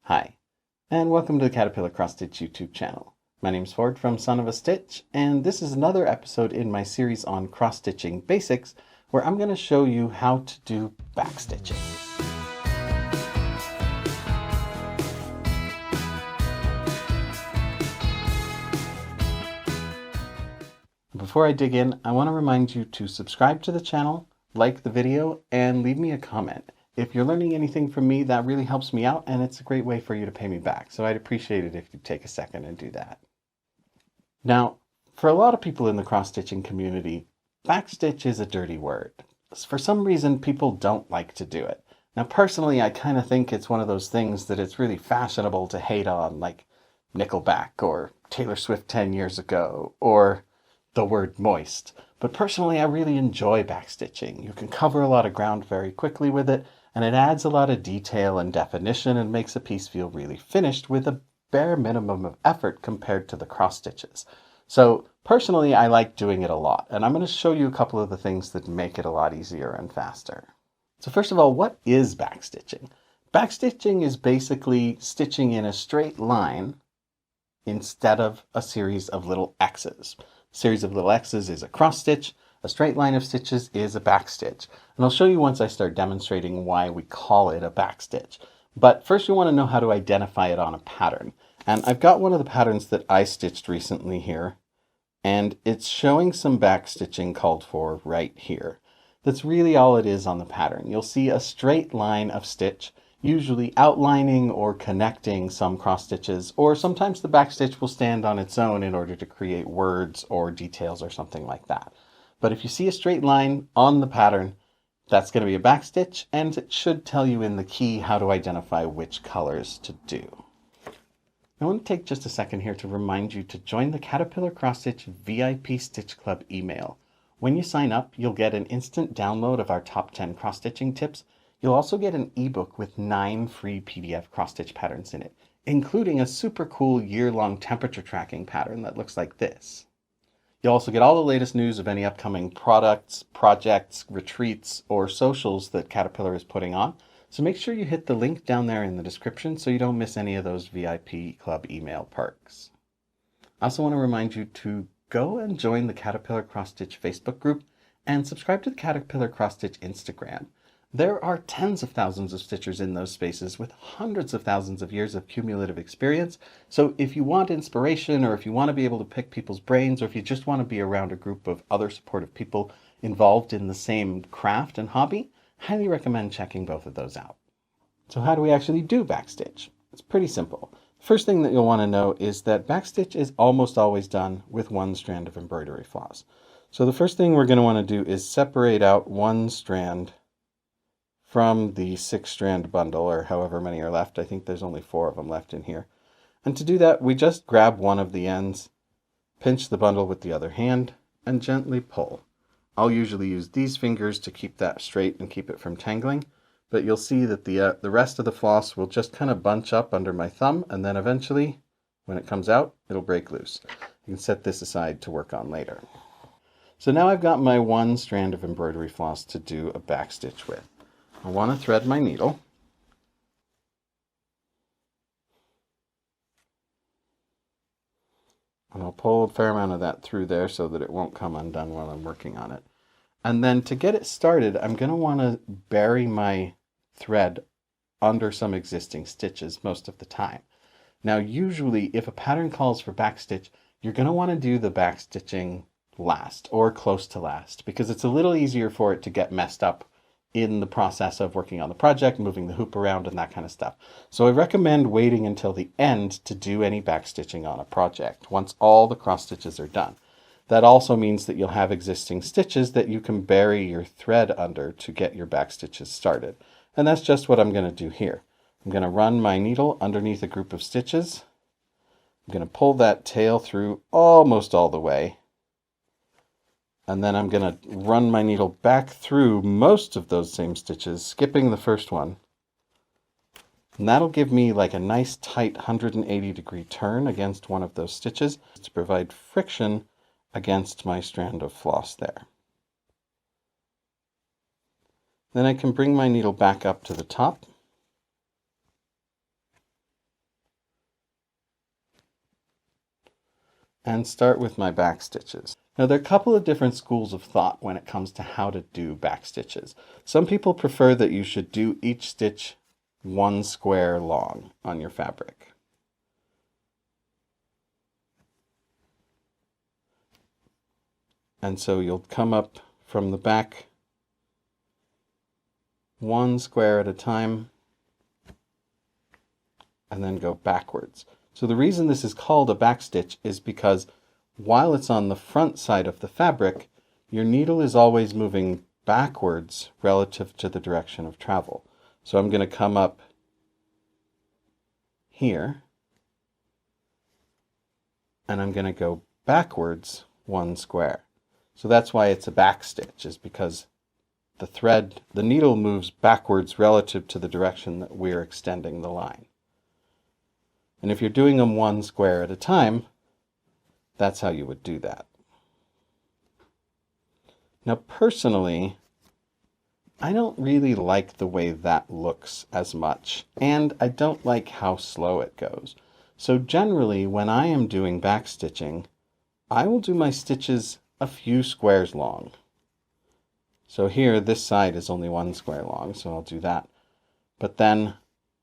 Hi, and welcome to the Caterpillar Cross Stitch YouTube channel. My name's Ford from Son of a Stitch, and this is another episode in my series on cross-stitching basics, where I'm going to show you how to do backstitching. Before I dig in, I want to remind you to subscribe to the channel, like the video, and leave me a comment. If you're learning anything from me, that really helps me out, and it's a great way for you to pay me back. So I'd appreciate it if you take a second and do that. Now, for a lot of people in the cross-stitching community, backstitch is a dirty word. For some reason, people don't like to do it. Now, personally, I kind of think it's one of those things that it's really fashionable to hate on, like Nickelback or Taylor Swift 10 years ago, or the word moist. But personally, I really enjoy backstitching. You can cover a lot of ground very quickly with it, and it adds a lot of detail and definition and makes a piece feel really finished with a bare minimum of effort compared to the cross stitches. So personally, I like doing it a lot, and I'm going to show you a couple of the things that make it a lot easier and faster. So first of all, what is backstitching? Backstitching is basically stitching in a straight line instead of a series of little X's. A series of little X's is a cross stitch. A straight line of stitches is a backstitch. And I'll show you once I start demonstrating why we call it a backstitch. But first we want to know how to identify it on a pattern. And I've got one of the patterns that I stitched recently here, and it's showing some backstitching called for right here. That's really all it is on the pattern. You'll see a straight line of stitch, usually outlining or connecting some cross stitches, or sometimes the backstitch will stand on its own in order to create words or details or something like that. But if you see a straight line on the pattern, that's going to be a backstitch, and it should tell you in the key how to identify which colors to do. I want to take just a second here to remind you to join the Caterpillar Cross Stitch VIP Stitch Club email. When you sign up, you'll get an instant download of our top 10 cross-stitching tips. You'll also get an ebook with 9 free PDF cross-stitch patterns in it, including a super cool year-long temperature tracking pattern that looks like this. You'll also get all the latest news of any upcoming products, projects, retreats, or socials that Caterpillar is putting on. So make sure you hit the link down there in the description so you don't miss any of those VIP Club email perks. I also want to remind you to go and join the Caterpillar Cross Stitch Facebook group and subscribe to the Caterpillar Cross Stitch Instagram. There are tens of thousands of stitchers in those spaces with hundreds of thousands of years of cumulative experience. So if you want inspiration, or if you want to be able to pick people's brains, or if you just want to be around a group of other supportive people involved in the same craft and hobby, highly recommend checking both of those out. So how do we actually do backstitch? It's pretty simple. The first thing that you'll want to know is that backstitch is almost always done with one strand of embroidery floss. So the first thing we're going to want to do is separate out one strand from the 6-strand bundle, or however many are left. I think there's only 4 of them left in here. And to do that, we just grab one of the ends, pinch the bundle with the other hand, and gently pull. I'll usually use these fingers to keep that straight and keep it from tangling, but you'll see that the rest of the floss will just kind of bunch up under my thumb, and then eventually, when it comes out, it'll break loose. You can set this aside to work on later. So now I've got my one strand of embroidery floss to do a backstitch with. I want to thread my needle. And I'll pull a fair amount of that through there so that it won't come undone while I'm working on it. And then to get it started, I'm going to want to bury my thread under some existing stitches most of the time. Now, usually if a pattern calls for backstitch, you're going to want to do the backstitching last or close to last, because it's a little easier for it to get messed up in the process of working on the project, moving the hoop around and that kind of stuff. So I recommend waiting until the end to do any backstitching on a project, once all the cross stitches are done. That also means that you'll have existing stitches that you can bury your thread under to get your backstitches started. And that's just what I'm going to do here. I'm going to run my needle underneath a group of stitches. I'm going to pull that tail through almost all the way. And then I'm going to run my needle back through most of those same stitches, skipping the first one. And that'll give me like a nice tight 180-degree turn against one of those stitches to provide friction against my strand of floss there. Then I can bring my needle back up to the top and start with my back stitches. Now there are a couple of different schools of thought when it comes to how to do back stitches. Some people prefer that you should do each stitch one square long on your fabric. And so you'll come up from the back one square at a time and then go backwards. So the reason this is called a back stitch is because while it's on the front side of the fabric, your needle is always moving backwards relative to the direction of travel. So I'm going to come up here and I'm going to go backwards one square. So that's why it's a back stitch, is because the needle moves backwards relative to the direction that we're extending the line. And if you're doing them one square at a time, that's how you would do that. Now personally, I don't really like the way that looks as much, and I don't like how slow it goes. So generally, when I am doing back stitching, I will do my stitches a few squares long. So here, this side is only one square long, so I'll do that. But then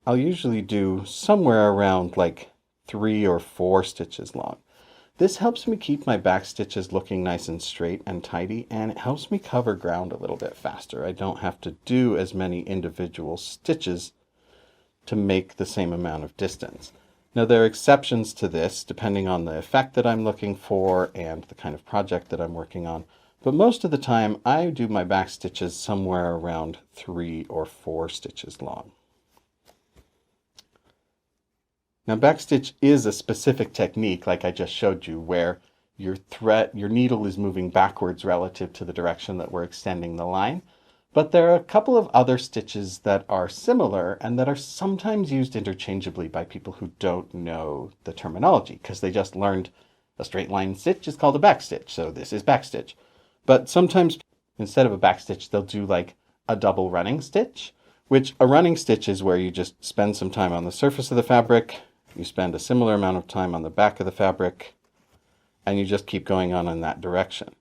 I'll usually do somewhere around like 3 or 4 stitches long. This helps me keep my back stitches looking nice and straight and tidy, and it helps me cover ground a little bit faster. I don't have to do as many individual stitches to make the same amount of distance. Now there are exceptions to this depending on the effect that I'm looking for and the kind of project that I'm working on. But most of the time I do my back stitches somewhere around 3 or 4 stitches long. Now backstitch is a specific technique, like I just showed you, where your needle is moving backwards relative to the direction that we're extending the line. But there are a couple of other stitches that are similar and that are sometimes used interchangeably by people who don't know the terminology, because they just learned a straight line stitch is called a backstitch, so this is backstitch. But sometimes instead of a backstitch, they'll do like a double running stitch, which a running stitch is where you just spend some time on the surface of the fabric, you spend a similar amount of time on the back of the fabric, and you just keep going on in that direction.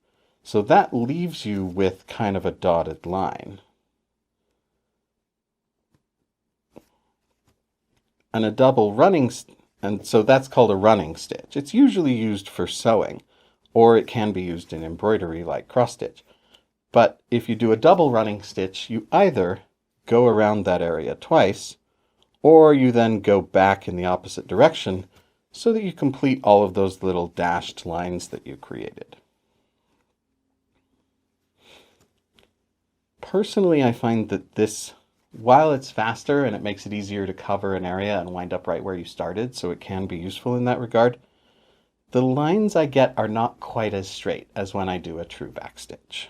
So that leaves you with kind of a dotted line. And a double running, and so that's called a running stitch. It's usually used for sewing, or it can be used in embroidery like cross stitch. But if you do a double running stitch, you either go around that area twice, or you then go back in the opposite direction so that you complete all of those little dashed lines that you created. Personally, I find that this, while it's faster and it makes it easier to cover an area and wind up right where you started, so it can be useful in that regard, the lines I get are not quite as straight as when I do a true backstitch.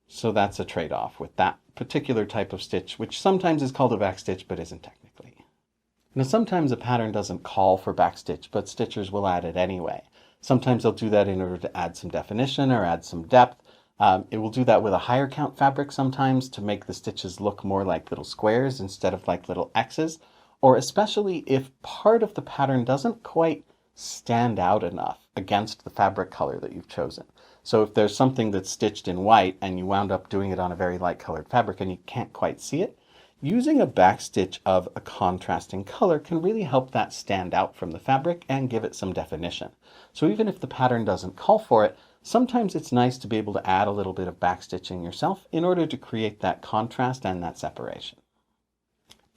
So that's a trade-off with that particular type of stitch, which sometimes is called a backstitch but isn't technically. Now sometimes a pattern doesn't call for backstitch, but stitchers will add it anyway. Sometimes they'll do that in order to add some definition or add some depth. It will do that with a higher count fabric sometimes to make the stitches look more like little squares instead of like little X's, or especially if part of the pattern doesn't quite stand out enough against the fabric color that you've chosen. So if there's something that's stitched in white and you wound up doing it on a very light colored fabric and you can't quite see it, using a backstitch of a contrasting color can really help that stand out from the fabric and give it some definition. So even if the pattern doesn't call for it, sometimes it's nice to be able to add a little bit of backstitching yourself in order to create that contrast and that separation.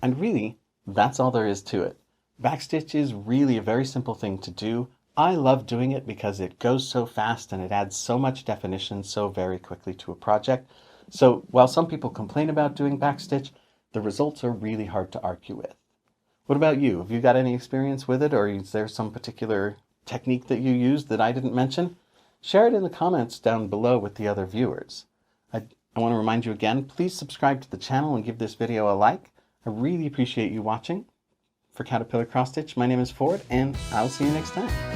And really, that's all there is to it. Backstitch is really a very simple thing to do. I love doing it because it goes so fast and it adds so much definition so very quickly to a project. So while some people complain about doing backstitch, the results are really hard to argue with. What about you? Have you got any experience with it, or is there some particular technique that you use that I didn't mention? Share it in the comments down below with the other viewers. I want to remind you again, please subscribe to the channel and give this video a like. I really appreciate you watching. For Caterpillar Cross Stitch, my name is Ford, and I'll see you next time.